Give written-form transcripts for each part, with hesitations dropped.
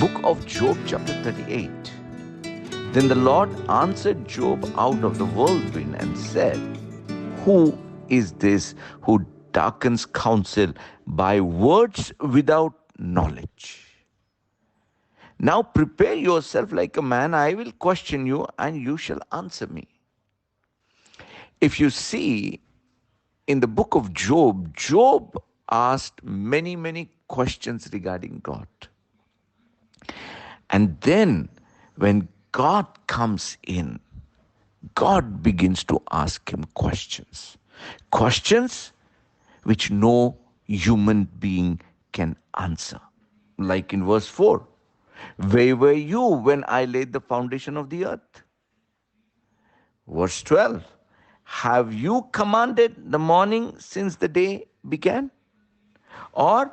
book of Job chapter 38. Then the Lord answered Job out of the whirlwind and said, "Who is this who darkens counsel by words without knowledge? Now prepare yourself like a man. I will question you and you shall answer me." If you see in the book of Job, Job asked many questions regarding God. And then when God comes in, God begins to ask him questions. Questions which no human being can answer. Like in verse 4, "Where were you when I laid the foundation of the earth?" Verse 12, "Have you commanded the morning since the day began?" Or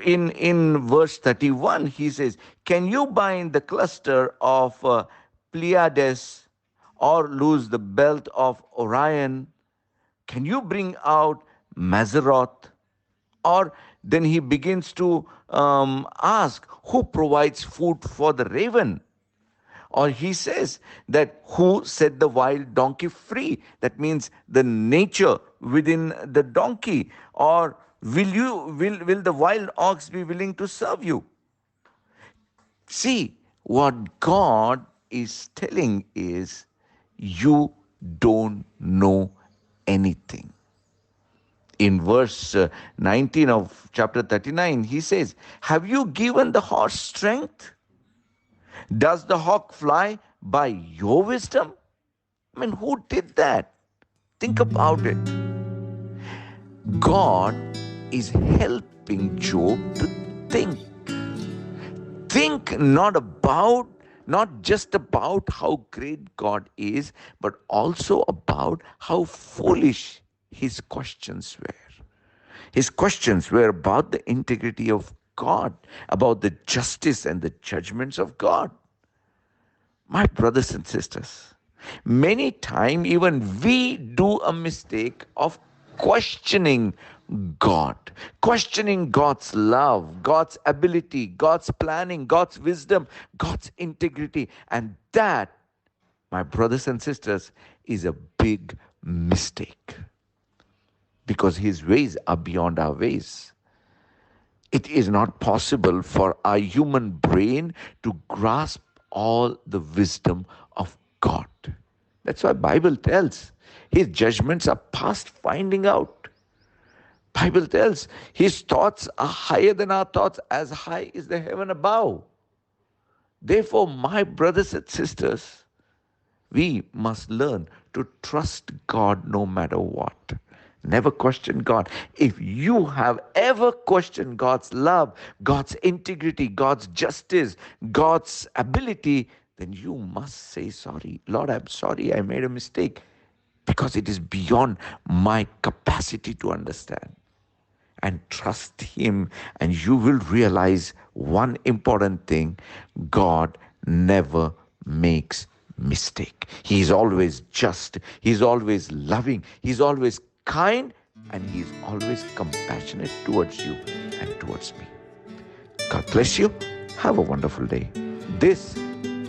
in verse 31, he says, "Can you bind the cluster of Pleiades or loose the belt of Orion? Can you bring out Mazzaroth?" Or then he begins to ask, "Who provides food for the raven?" Or he says that who set the wild donkey free? That means the nature within the donkey. Or will the wild ox be willing to serve you? See, what God is telling is, you don't know anything. In verse 19 of chapter 39, he says, "Have you given the horse strength? Does the hawk fly by your wisdom?" I mean, who did that? Think about it. God is helping Job to think. Think not just about how great God is, but also about how foolish his questions were. His questions were about the integrity of God, about the justice and the judgments of God. My brothers and sisters, many times even we do a mistake of questioning God, questioning God's love, God's ability, God's planning, God's wisdom, God's integrity. And that, my brothers and sisters, is a big mistake, because his ways are beyond our ways. It is not possible for our human brain to grasp all the wisdom of God. That's why Bible tells his judgments are past finding out. Bible tells his thoughts are higher than our thoughts, as high is the heaven above. Therefore, my brothers and sisters, we must learn to trust God no matter what. Never question God. If you have ever questioned God's love, God's integrity, God's justice, God's ability, then you must say sorry. Lord, I'm sorry, I made a mistake, because it is beyond my capacity to understand. And trust him, and you will realize one important thing: God never makes mistake. He is always just, he's always loving, he's always kind, and he is always compassionate towards you and towards me. God bless you. Have a wonderful day. This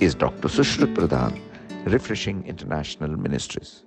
is Dr. Sushrut Pradhan, Refreshing International Ministries.